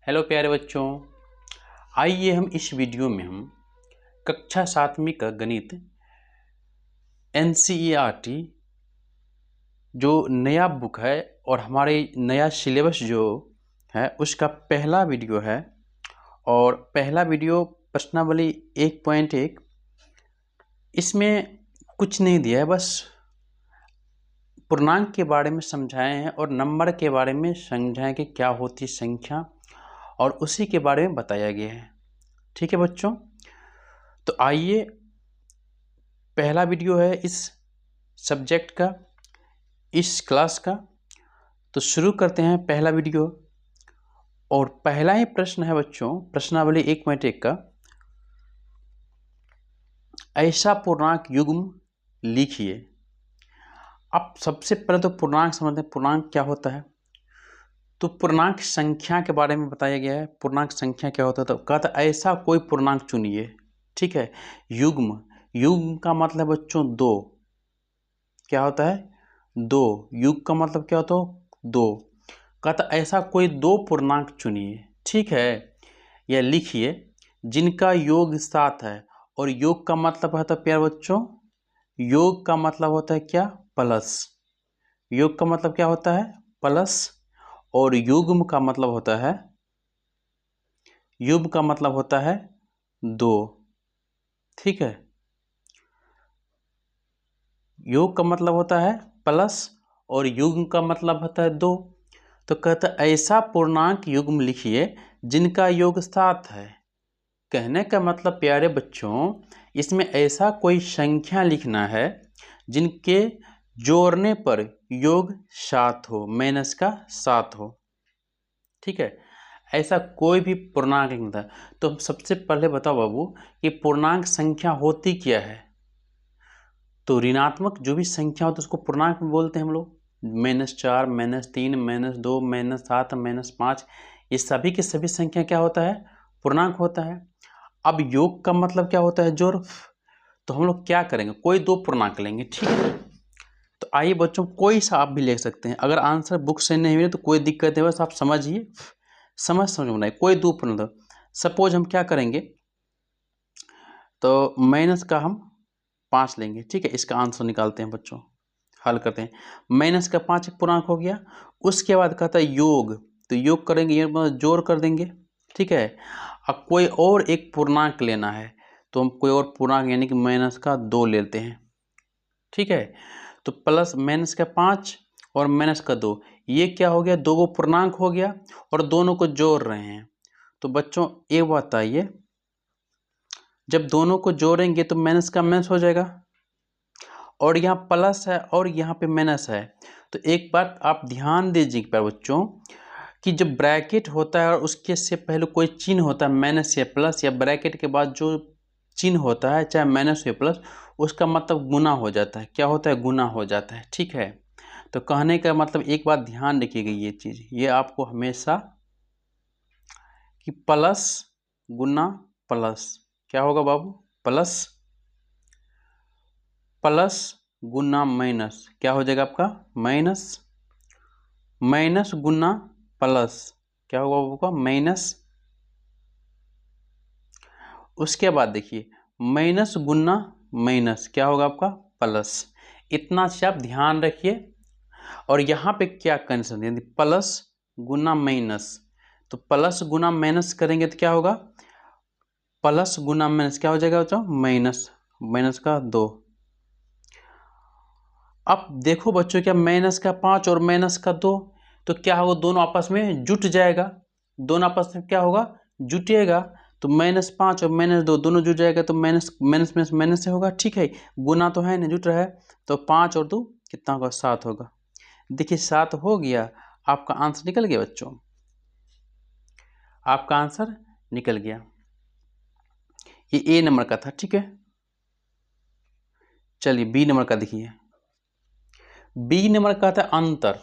Hello प्यारे बच्चों, आइए हम इस वीडियो में हम कक्षा 7वीं का गणित NCERT जो नया बुक है और हमारे नया सिलेबस जो है उसका पहला वीडियो है। और पहला वीडियो प्रश्नावली 1.1 इसमें कुछ नहीं दिया है, बस पूर्णांक के बारे में समझाए हैं और नंबर के बारे में समझाएं कि क्या होती संख्या और उसी के बारे में बताया गया है। ठीक है बच्चों, तो आइए पहला वीडियो है इस सब्जेक्ट का, इस क्लास का, तो शुरू करते हैं पहला वीडियो। और पहला ही प्रश्न है बच्चों प्रश्नावली 1.1 का, ऐसा पूर्णांक युग्म लिखिए। अब सबसे पहले तो पूर्णांक समझते हैं, पूर्णांक क्या होता है। तो पूर्णांक संख्या के बारे में बताया गया है। पूर्णांक संख्या क्या होता है, तो कहता है ऐसा कोई पूर्णांक चुनिए। ठीक है, युग्म, युग्म का मतलब बच्चों दो, क्या होता है दो, युग्म का मतलब क्या होता है दो। कहता ऐसा कोई दो पूर्णांक चुनिए। ठीक है, यह लिखिए जिनका योग 7 है। और योग का मतलब होता है प्यारे बच्चों, योग का मतलब होता है क्या, प्लस। योग का मतलब क्या होता है, प्लस। और युग्म का मतलब होता है, युग्म का मतलब होता है दो। ठीक है, योग का मतलब होता है प्लस और युग्म का मतलब होता है दो। तो कहता है ऐसा पूर्णांक युग्म लिखिए जिनका योग 7 है। कहने का मतलब प्यारे बच्चों, इसमें ऐसा कोई संख्या लिखना है जिनके जोड़ने पर योग 7 हो, माइनस का 7 हो। ठीक है, ऐसा कोई भी पूर्णांक लिखना है। तो सबसे पहले बताओ बाबू कि पूर्णांक संख्या होती क्या है। तो ऋणात्मक जो भी संख्या होती है उसको पूर्णांक में बोलते हैं हम लोग। -4, -3, -2, -7, -5, ये सभी के सभी संख्या क्या होता है, पूर्णांक होता है। अब योग का मतलब क्या होता है, जोड़। तो हम लोग क्या करेंगे, कोई दो पूर्णांक लेंगे। ठीक है, तो आइए बच्चों कोई सा आप भी ले सकते हैं। अगर आंसर बुक से नहीं मिले तो कोई दिक्कत है, बस आप समझिए, समझ बनाए कोई दो पूर्णांक। सपोज हम क्या करेंगे, तो माइनस का हम 5 लेंगे। ठीक है, इसका आंसर निकालते हैं बच्चों, हल करते हैं। माइनस का 5 एक पूर्णांक हो गया। उसके बाद कहता है योग, तो योग करेंगे, ये मतलब जोड़ कर देंगे। ठीक है, अब कोई और एक पूर्णांक लेना है तो हम कोई और पूर्णांक यानी कि माइनस का 2 लेते हैं। ठीक है, तो प्लस माइनस का 5 और माइनस का 2, ये क्या हो गया, दो पूर्णांक हो गया और दोनों को जोड़ रहे हैं। तो बच्चों एक बात बताइए, जब दोनों को जोड़ेंगे तो माइनस का माइनस हो जाएगा और यहाँ प्लस है और यहाँ पे माइनस है। तो एक बात आप ध्यान दीजिए बच्चों कि जब ब्रैकेट होता है और उसके से पहले कोई चिन्ह होता है, माइनस या प्लस, या ब्रैकेट के बाद जो चिन्ह होता है चाहे माइनस या प्लस, उसका मतलब गुना हो जाता है। क्या होता है, गुना हो जाता है। ठीक है, तो कहने का मतलब एक बात ध्यान रखिएगा, ये चीज़ ये आपको हमेशा कि प्लस गुना प्लस क्या होगा बाबू, प्लस प्लस गुना माइनस क्या हो जाएगा आपका, माइनस। माइनस गुना प्लस क्या होगा बाबू का, माइनस। उसके बाद देखिए माइनस गुना माइनस क्या होगा आपका, प्लस। इतना से आप ध्यान रखिए। और यहाँ पे क्या कंडीशन दी, प्लस गुना माइनस, तो प्लस गुना माइनस करेंगे तो क्या होगा, प्लस गुना माइनस क्या हो जाएगा बच्चों, माइनस। माइनस का 2। अब देखो बच्चों, क्या माइनस का 5 और माइनस का 2, तो क्या होगा, दोनों आपस में जुट जाएगा। दोनों आपस में क्या होगा, जुटेगा। तो -5 और -2 दोनों जुट जाएगा, तो माइनस माइनस माइनस माइनस से होगा। ठीक है, गुना तो है ना, जुट रहा है, तो 5 और 2 कितना होगा, 7 होगा। देखिए 7 हो गया, आपका आंसर निकल गया बच्चों, आपका आंसर निकल गया। ये ए नंबर का था। ठीक है, चलिए बी नंबर का देखिए। बी नंबर का था अंतर।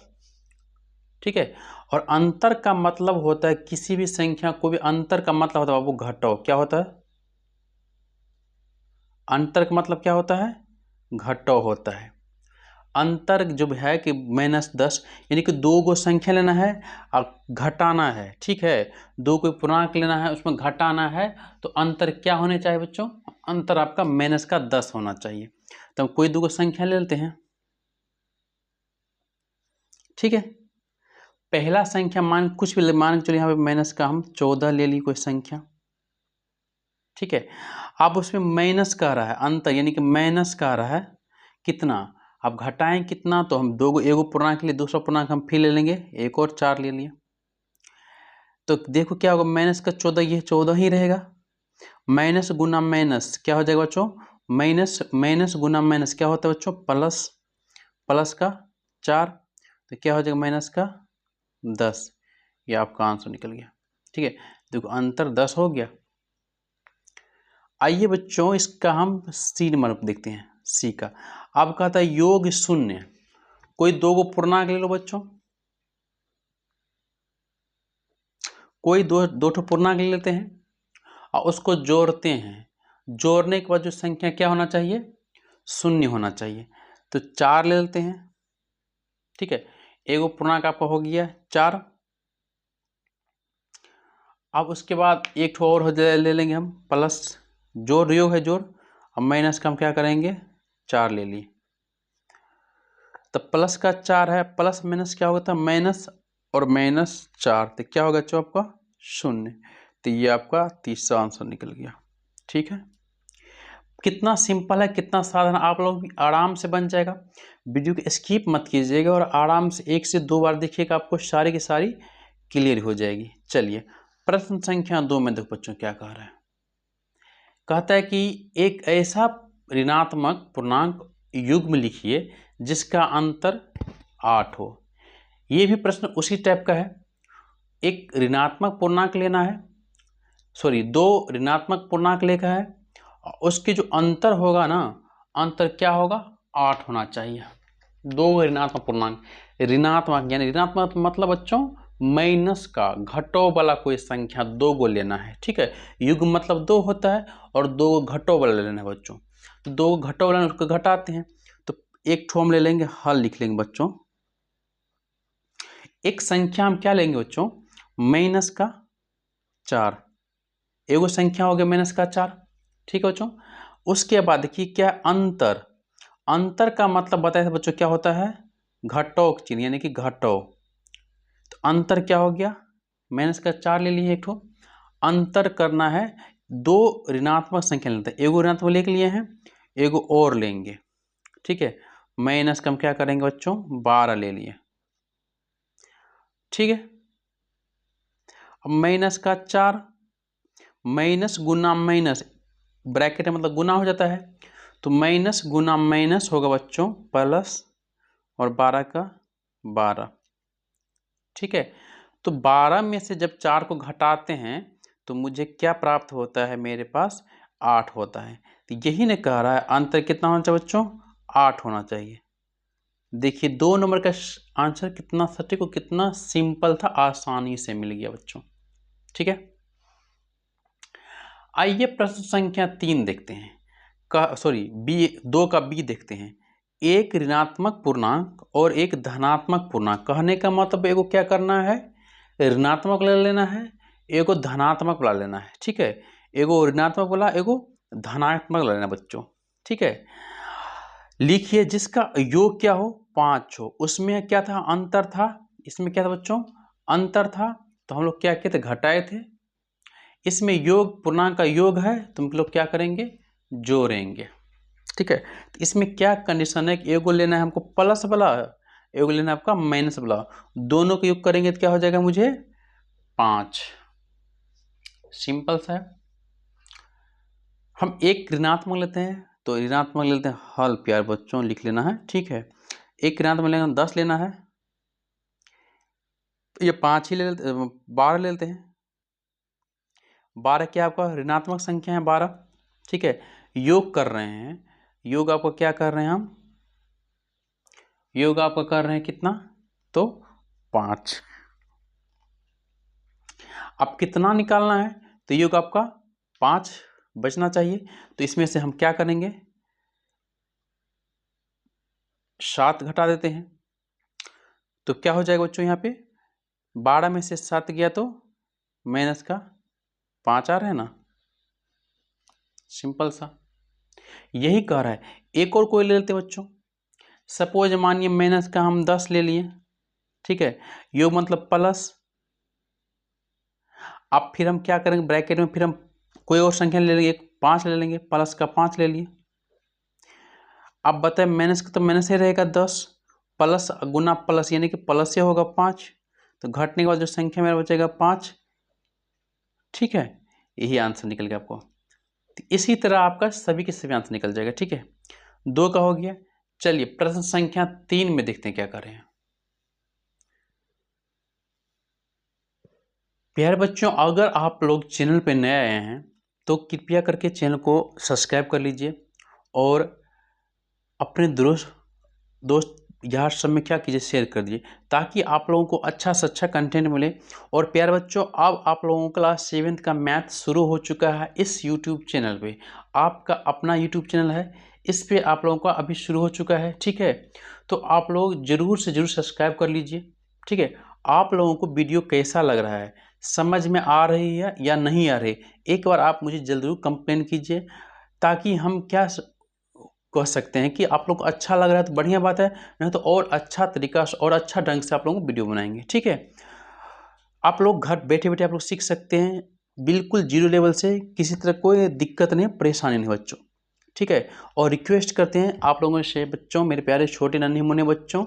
ठीक है, और अंतर का मतलब होता है किसी भी संख्या को भी अंतर का मतलब होता है बाबू घटाओ। क्या होता है, अंतर का मतलब क्या होता है, घटाओ होता है। अंतर जो है कि -10, यानी कि 2 गो संख्या लेना है और घटाना है, ठीक है। 2 कोई पूर्णांक लेना है, उसमें घटाना है, तो अंतर क्या होने चाहिए बच्चों? अंतर आपका -10 होना चाहिए। तो हम कोई 2 गो संख्या ले लेते हैं, ठीक है। पहला संख्या कुछ भी मान के चलिए, यहाँ पे माइनस का हम 14 ले ली कोई संख्या, ठीक है। अब उसमें माइनस का रहा है अंतर, यानी कि माइनस का रहा है कितना, अब घटाएं कितना, तो हम 2 गो, एगो पूर्णांक लिए, दूसरा पूर्णांक हम फिर ले लेंगे, एक और 4 ले लिए। तो देखो क्या होगा, माइनस का 14, ये 14 ही रहेगा। माइनस गुना माइनस क्या हो जाएगा बच्चों? माइनस गुना माइनस क्या होता है बच्चों? प्लस। प्लस का 4, तो क्या हो जाएगा? माइनस का 10। ये आपका आंसर निकल गया, ठीक है। देखो अंतर 10 हो गया। आइए बच्चों इसका हम सी नंबर देखते हैं, सी का। अब कहता है योग शून्य, कोई 2 गो पूर्णांक ले लो बच्चों, कोई दो ठो पूर्णांक ले लेते हैं और उसको जोड़ते हैं। जोड़ने के बाद जो संख्या क्या होना चाहिए? शून्य होना चाहिए। तो 4 ले लेते हैं, ठीक है। एगो पूर्णांक आपका हो गया 4। अब उसके बाद एक ठो और ले लेंगे हम, प्लस, जोड़ योग है जोड़, अब माइनस का हम क्या करेंगे? 4 ले लिए। तो प्लस का 4 है, प्लस माइनस क्या होता है? माइनस और -4, तो क्या होगा बच्चों आपका? 0। तो ये आपका तीसरा आंसर निकल गया, ठीक है। कितना सिंपल है, कितना साधारण, आप लोग भी आराम से बन जाएगा। वीडियो को स्किप मत कीजिएगा और आराम से 1 से 2 बार देखिएगा, आपको सारी की सारी क्लियर हो जाएगी। चलिए प्रश्न संख्या 2 में देखो बच्चों क्या कह रहा है। कहता है कि एक ऐसा ऋणात्मक पूर्णांक युग्म लिखिए जिसका अंतर 8 हो। ये भी प्रश्न उसी टाइप का है। एक ऋणात्मक पूर्णांक लेना है, सॉरी 2 ऋणात्मक पूर्णांक लेखा है, उसके जो अंतर होगा ना, अंतर क्या होगा? 8 होना चाहिए। 2 ऋणात्मक पूर्णांक, ऋणात्मक यानी ऋणात्मक मतलब बच्चों माइनस का, घटो वाला कोई संख्या 2 गो लेना है, ठीक है। युग्म मतलब 2 होता है और 2 घटो वाला लेना है बच्चों। तो 2 घटो वाला उसको घटाते हैं, तो एक ठो हम ले लेंगे, हल लिख लेंगे बच्चों। एक संख्या हम क्या लेंगे बच्चों? माइनस का 4, एगो संख्या हो गया माइनस का 4, ठीक है बच्चों। उसके बाद देखिए क्या अंतर, अंतर का मतलब बताया था बच्चों क्या होता है? घटो चिन्ह, यानी कि घटो। तो अंतर क्या हो गया? माइनस का 4 ले लिए एक ठो। अंतर करना है, 2 ऋणात्मक संख्या लेते हैं, एगो ऋणात्मक लेके लिए हैं, एगो और लेंगे, ठीक है। माइनस का हम क्या करेंगे बच्चों? 12 ले लिए, ठीक है। अब माइनस का 4, माइनस गुना माइनस, ब्रैकेट में मतलब गुना हो जाता है, तो माइनस गुना माइनस होगा बच्चों प्लस, और 12 का 12, ठीक है। तो 12 में से जब 4 को घटाते हैं तो मुझे क्या प्राप्त होता है? मेरे पास 8 होता है। तो यही ने कह रहा है अंतर कितना होना चाहिए बच्चों? 8 होना चाहिए। देखिए 2 नंबर का आंसर कितना सटीक और कितना सिंपल था, आसानी से मिल गया बच्चों, ठीक है। आइए प्रश्न संख्या 3 देखते हैं, बी 2 का बी देखते हैं। एक ऋणात्मक पूर्णांक और एक धनात्मक पूर्णांक, कहने का मतलब एगो क्या करना है? ऋणात्मक ले लेना है, एगो धनात्मक वाला लेना है, ठीक है। एगो ऋणात्मक वाला, एगो धनात्मक लेना बच्चों, ठीक है। लिखिए जिसका योग क्या हो? 5 हो। उसमें क्या था? अंतर था। इसमें क्या था बच्चों? अंतर था, तो हम लोग क्या किए थे? घटाए थे। इसमें योग पूर्णांक का योग है, तो हम लोग क्या करेंगे? जोड़ेंगे, ठीक है। तो इसमें क्या कंडीशन है कि एगो लेना है हमको प्लस वाला, एगो लेना है आपका माइनस वाला, दोनों का योग करेंगे तो क्या हो जाएगा मुझे? 5। सिंपल सा है। हम एक ऋणात्मक लेते हैं, तो ऋणात्मक लेते हैं, हल प्यार बच्चों लिख लेना है, ठीक है। एक ऋणात्मक लेना 10 लेना है, तो ये 5 ही ले लेते, 12 ले लेते हैं। 12 क्या आपका ऋणात्मक संख्या है 12, ठीक है। योग कर रहे हैं, योग आपको क्या कर रहे हैं हम? योग आपका कर रहे हैं कितना? तो 5। अब कितना निकालना है? तो योग आपका 5 बचना चाहिए, तो इसमें से हम क्या करेंगे? 7 घटा देते हैं तो क्या हो जाएगा बच्चों, यहाँ पे 12 में से 7 गया तो माइनस का 5 आ रहा है ना, सिंपल सा यही कह रहा है। एक और कोई ले लेते बच्चों, सपोज मानिए माइनस का हम 10 ले लिए, ठीक है, योग मतलब प्लस। अब फिर हम क्या करेंगे, ब्रैकेट में फिर हम कोई और संख्या ले लेंगे, 5 ले लेंगे, प्लस का 5 ले लिए। अब बताए माइनस का तो माइनस ही रहेगा 10, प्लस गुना प्लस यानी कि प्लस से होगा 5, तो घटने के बाद जो संख्या मेरा बचेगा 5, ठीक है, यही आंसर निकल गया आपको। तो इसी तरह आपका सभी के सभी आंसर निकल जाएगा, ठीक है। 2 का हो गया। चलिए प्रश्न संख्या 3 में देखते हैं क्या कर रहे हैं। प्यारे बच्चों, अगर आप लोग चैनल पे नए आए हैं तो कृपया करके चैनल को सब्सक्राइब कर लीजिए और अपने दोस्त यार सब में क्या कीजिए, शेयर कर दीजिए, ताकि आप लोगों को अच्छा से अच्छा कंटेंट मिले। और प्यारे बच्चों, अब आप लोगों का क्लास 7th का मैथ शुरू हो चुका है इस यूट्यूब चैनल पे। आपका अपना यूट्यूब चैनल है, इस पे आप लोगों का अभी शुरू हो चुका है, ठीक है। तो आप लोग ज़रूर से ज़रूर सब्सक्राइब कर लीजिए, ठीक है। आप लोगों को वीडियो कैसा लग रहा है, समझ में आ रही है या नहीं आ रही, एक बार आप मुझे जरूर कंप्लेन कीजिए, ताकि हम क्या कह सकते हैं कि आप लोग को अच्छा लग रहा है तो बढ़िया बात है, नहीं तो और अच्छा तरीका से और अच्छा ढंग से आप लोगों को वीडियो बनाएंगे, ठीक है। आप लोग घर बैठे बैठे आप लोग सीख सकते हैं, बिल्कुल जीरो लेवल से, किसी तरह कोई दिक्कत नहीं, परेशानी नहीं बच्चों, ठीक है। और रिक्वेस्ट करते हैं आप लोगों से बच्चों, मेरे प्यारे छोटे नन्हे मुन्ने बच्चों,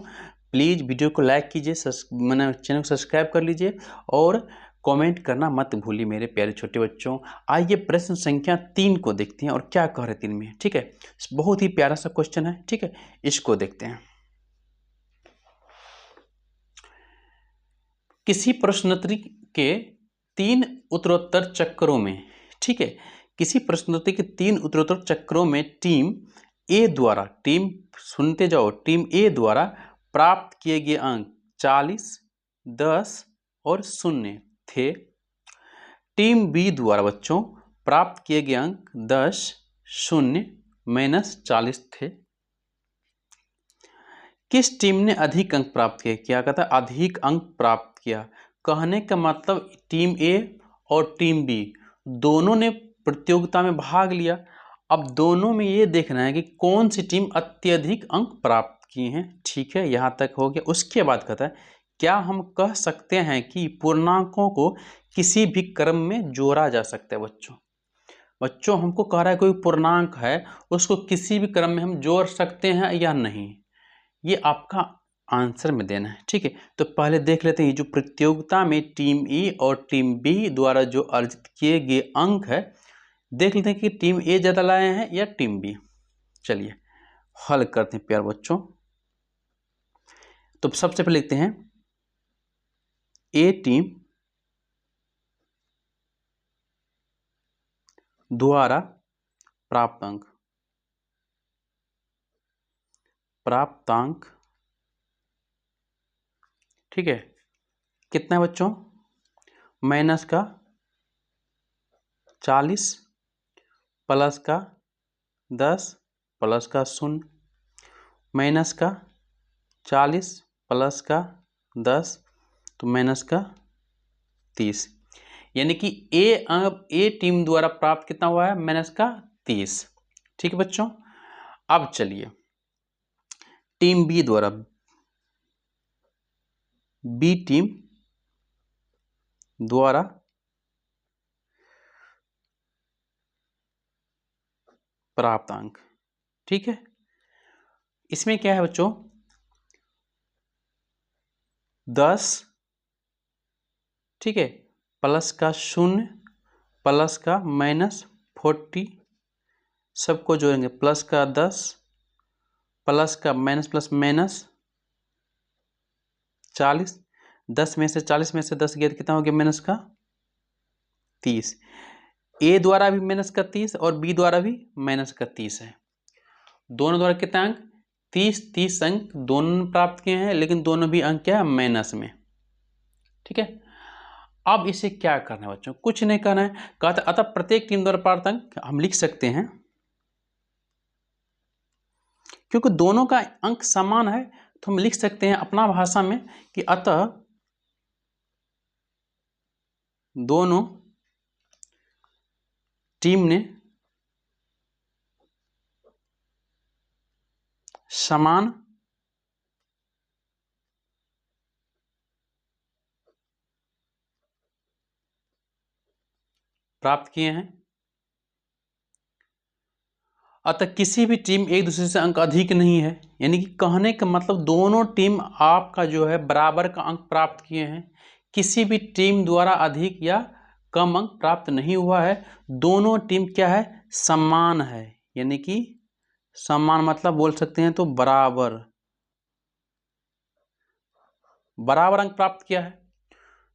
प्लीज़ वीडियो को लाइक कीजिए, मैंने चैनल को सब्सक्राइब कर लीजिए और कमेंट करना मत भूलिए मेरे प्यारे छोटे बच्चों। आइए प्रश्न संख्या 3 को देखते हैं और क्या कह रहे 3 में, ठीक है। बहुत ही प्यारा सा क्वेश्चन है, ठीक है, इसको देखते हैं। किसी प्रश्नोत्तरी के 3 उत्तरोत्तर चक्रों में, ठीक है, किसी प्रश्नोत्तरी के 3 उत्तरोत्तर चक्रों में टीम ए द्वारा, टीम सुनते जाओ, टीम ए द्वारा प्राप्त किए गए अंक 40, 10 और 0 थे। टीम बी द्वारा बच्चों प्राप्त किए गए अंक 10, 0, -40 थे। किस टीम ने अधिक अंक प्राप्त किए, क्या कहता है, अधिक अंक प्राप्त किया। कहने का मतलब टीम ए और टीम बी दोनों ने प्रतियोगिता में भाग लिया। अब दोनों में ये देखना है कि कौन सी टीम अत्यधिक अंक प्राप्त किए हैं, ठीक है, यहाँ तक हो गया। उसके बाद कहता है क्या हम कह सकते हैं कि पूर्णांकों को किसी भी क्रम में जोड़ा जा सकता है। बच्चों हमको कह रहा है कोई पूर्णांक है, उसको किसी भी क्रम में हम जोड़ सकते हैं या नहीं, ये आपका आंसर में देना है, ठीक है। तो पहले देख लेते हैं जो प्रतियोगिता में टीम ई और टीम बी द्वारा जो अर्जित किए गए अंक है, देख लेते हैं कि टीम ए ज़्यादा लाए हैं या टीम बी। चलिए हल करते हैं प्यार बच्चों। तो सबसे पहले लिखते हैं ए टीम द्वारा प्राप्तांक, ठीक है, कितना है बच्चों, माइनस का 40 प्लस का 10 प्लस का 0, माइनस का 40 प्लस का 10 तो माइनस का 30, यानी कि ए टीम द्वारा प्राप्त कितना हुआ है, माइनस का 30, ठीक है बच्चों। अब चलिए टीम बी द्वारा, बी टीम द्वारा प्राप्त अंक, ठीक है, इसमें क्या है बच्चों, 10, ठीक है, प्लस का 0 प्लस का -40, सबको जोड़ेंगे, प्लस का 10 प्लस का माइनस प्लस माइनस 40, 10 में से 40 में से 10 गया तो कितना हो गया, माइनस का 30। ए द्वारा भी माइनस का 30 और बी द्वारा भी माइनस का 30 है, दोनों द्वारा कितना अंक 30 अंक दोनों ने प्राप्त किए हैं, लेकिन दोनों भी अंक क्या है, माइनस में, ठीक है। अब इसे क्या करना है बच्चों, कुछ नहीं करना है, कहते अतः प्रत्येक टीम द्वारा प्राप्त अंक हम लिख सकते हैं, क्योंकि दोनों का अंक समान है तो हम लिख सकते हैं अपना भाषा में कि अतः दोनों टीम ने समान प्राप्त किए हैं। अतः किसी भी टीम एक दूसरे से अंक अधिक नहीं है, यानी कि कहने का मतलब दोनों टीम आपका जो है बराबर का अंक प्राप्त किए हैं। किसी भी टीम द्वारा अधिक या कम अंक प्राप्त नहीं हुआ है। दोनों टीम क्या है, समान है, यानी कि समान मतलब बोल सकते हैं तो बराबर बराबर अंक प्राप्त किया है।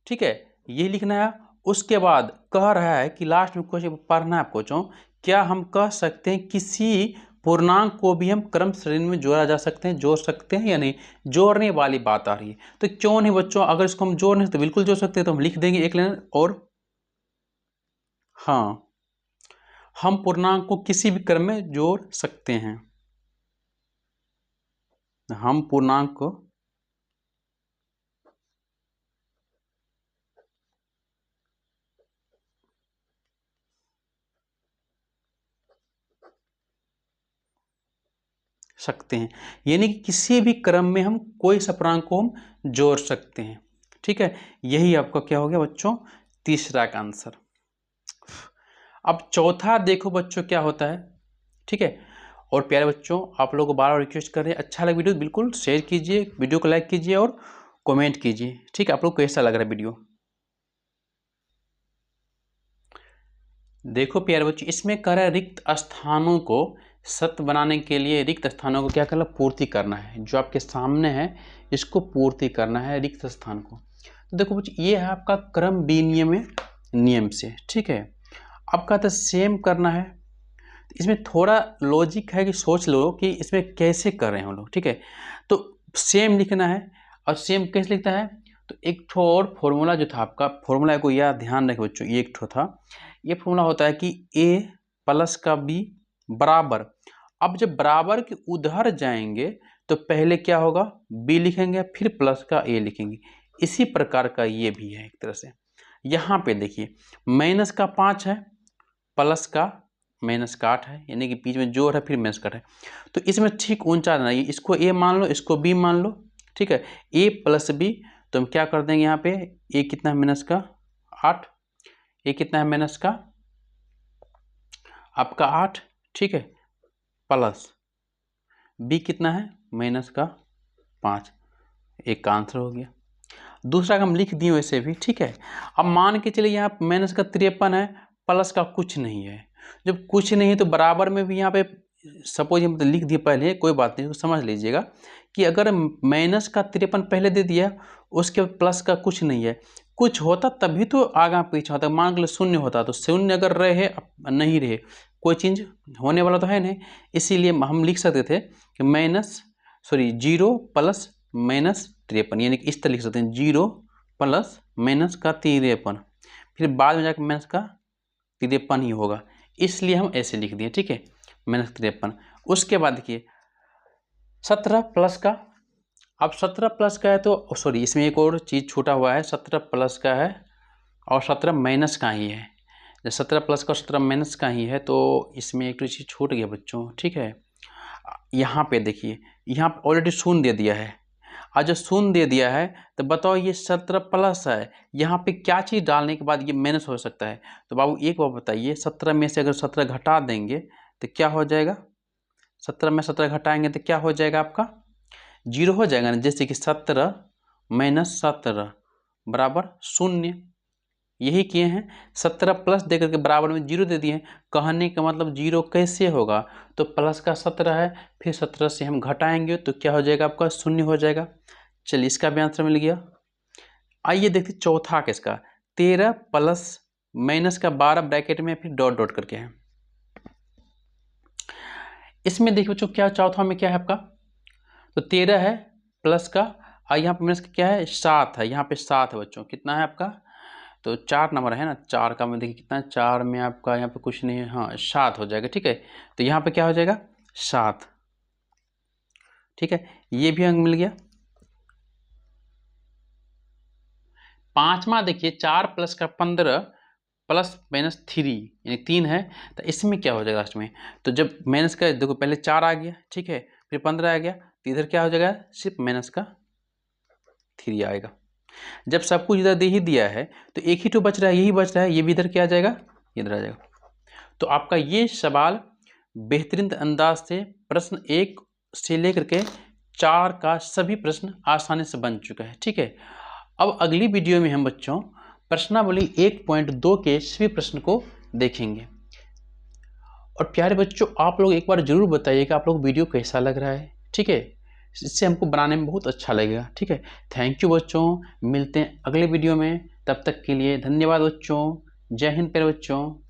ठीक है, ये लिखना है। उसके बाद कह रहा है कि लास्ट में क्वेश्चन पढ़ना है आपको, क्या हम कह सकते हैं किसी पूर्णांक को भी हम क्रम श्रेणी में जोड़ा जा सकते हैं, जोड़ सकते हैं या नहीं? जोड़ने वाली बात आ रही है तो क्यों नहीं बच्चों, अगर इसको हम जोड़ नहीं तो बिल्कुल जोड़ सकते हैं। तो हम लिख देंगे एक लाइन और, हाँ, हम पूर्णांक को किसी भी क्रम में जोड़ सकते हैं। हम पूर्णांक को सकते हैं, यानी कि किसी भी क्रम में हम कोई सा पूर्णांक को हम जोड़ सकते हैं। ठीक है, यही आपका क्या हो गया बच्चों, तीसरा का आंसर। अब चौथा देखो बच्चों क्या होता है। ठीक है, और प्यारे बच्चों आप लोगों को बार बार रिक्वेस्ट कर रहे हैं, अच्छा लगे वीडियो बिल्कुल शेयर कीजिए, वीडियो को लाइक कीजिए और कमेंट कीजिए। ठीक है, आप लोग को कैसा लग रहा है वीडियो। देखो प्यारे बच्चों, इसमें कह रहा है रिक्त स्थानों को सत्य बनाने के लिए रिक्त स्थानों को क्या करना, पूर्ति करना है। जो आपके सामने है इसको पूर्ति करना है, रिक्त स्थान को। तो देखो बच्चों, ये है आपका क्रम विनिमय नियम से। ठीक है, अब कहते हैं सेम करना है। इसमें थोड़ा लॉजिक है कि सोच लो कि इसमें कैसे कर रहे हैं हम लोग। ठीक है, तो सेम लिखना है। और सेम कैसे लिखता है, तो एक ठो और फॉर्मूला जो था आपका, फॉर्मूला को याद ध्यान रखें बच्चों, ये एक ठो था। ये फॉर्मूला होता है कि a प्लस का b बराबर। अब जब बराबर के उधर जाएंगे तो पहले क्या होगा, b लिखेंगे, फिर प्लस का a लिखेंगे। इसी प्रकार का ये भी है एक तरह से। यहाँ पे देखिए माइनस का 5 है, प्लस का माइनस का 8 है, यानी कि बीच में जोड़ है फिर माइनस का है। तो इसमें ठीक ऊंचा ना, ये इसको a मान लो, इसको b मान लो। ठीक है, a प्लस b, तो हम क्या कर देंगे यहाँ पे, a कितना है माइनस का 8, a कितना है माइनस का आपका 8। ठीक है, प्लस b कितना है माइनस का 5, एक का आंसर हो गया। दूसरा का हम लिख दिए वैसे भी। ठीक है, अब मान के चलिए यहाँ माइनस का 53 है, प्लस का कुछ नहीं है। जब कुछ नहीं है तो बराबर में भी यहाँ पे सपोज हम लिख दिए पहले, कोई बात नहीं, उसको समझ लीजिएगा कि अगर माइनस का 53 पहले दे दिया, उसके बाद प्लस का कुछ नहीं है, कुछ होता तभी तो आगा पीछे होता। मान लो शून्य होता तो शून्य अगर रहे नहीं रहे, कोई चीज़ होने वाला तो है नहीं। इसीलिए हम लिख सकते थे कि जीरो प्लस माइनस 53, यानी कि इस तरह लिख सकते हैं, 0 प्लस माइनस का 53, फिर बाद में जाकर माइनस का 53 ही होगा, इसलिए हम ऐसे लिख दिए। ठीक है, माइनस 53। उसके बाद देखिए 17 प्लस का, अब 17 प्लस का है तो इसमें एक और चीज़ छूटा हुआ है, 17 प्लस का है और 17 माइनस का ही है। जब 17 प्लस का 17 माइनस का ही है तो इसमें एक तो चीज़ छूट गया बच्चों। ठीक है, यहाँ पे देखिए, यहाँ पे ऑलरेडी शून्य दे दिया है, और जब शून्य दे दिया है तो बताओ ये 17 प्लस है, यहाँ पे क्या चीज़ डालने के बाद ये माइनस हो सकता है। तो बाबू एक बार बताइए, 17 में से अगर 17 घटा देंगे तो क्या हो जाएगा, 17 में 17 घटाएंगे तो क्या हो जाएगा आपका, 0 हो जाएगा ना। जैसे कि 17 माइनस 17 बराबर 0, यही किए हैं। 17 प्लस दे करके बराबर में 0 दे दिए हैं, कहने का मतलब 0 कैसे होगा, तो प्लस का 17 है, फिर 17 से हम घटाएंगे तो क्या हो जाएगा आपका, 0 हो जाएगा। चलिए इसका भी आंसर मिल गया। आइए देखते चौथा किसका, 13 प्लस माइनस का 12 ब्रैकेट में फिर डॉट डॉट करके है। इसमें देखिए बच्चों क्या चौथा में क्या है आपका, तो 13 है प्लस का, और यहाँ पे माइनस का क्या है 7 है, यहाँ पे 7 है बच्चों, कितना है आपका, तो 4 नंबर है ना, 4 का में देखिए कितना है, 4 में आपका यहाँ पे कुछ नहीं है, हाँ 7 हो जाएगा। ठीक है, तो यहाँ पे क्या हो जाएगा 7, ठीक है, ये भी अंक मिल गया। पांचवा देखिए 4 प्लस का 15 प्लस माइनस 3 यानी 3 है, तो इसमें क्या हो जाएगा लास्ट में, तो जब माइनस का देखो पहले 4 आ गया, ठीक है, फिर 15 आ गया, तो इधर क्या हो जाएगा, सिर्फ माइनस का 3 आएगा। जब सब कुछ इधर दे ही दिया है तो एक ही तो बच रहा है, यही बच रहा है, ये भी इधर क्या आ जाएगा, इधर आ जाएगा। तो आपका ये सवाल बेहतरीन अंदाज से प्रश्न 1 से लेकर के 4 का सभी प्रश्न आसानी से बन चुका है। ठीक है, अब अगली वीडियो में हम बच्चों प्रश्नावली 1.2 के सभी प्रश्न को देखेंगे। और प्यारे बच्चों, आप लोग एक बार जरूर बताइए कि आप लोग वीडियो कैसा लग रहा है। ठीक है, इससे हमको बनाने में बहुत अच्छा लगेगा। ठीक है, थैंक यू बच्चों, मिलते हैं अगले वीडियो में, तब तक के लिए धन्यवाद बच्चों। जय हिंद प्यारे बच्चों।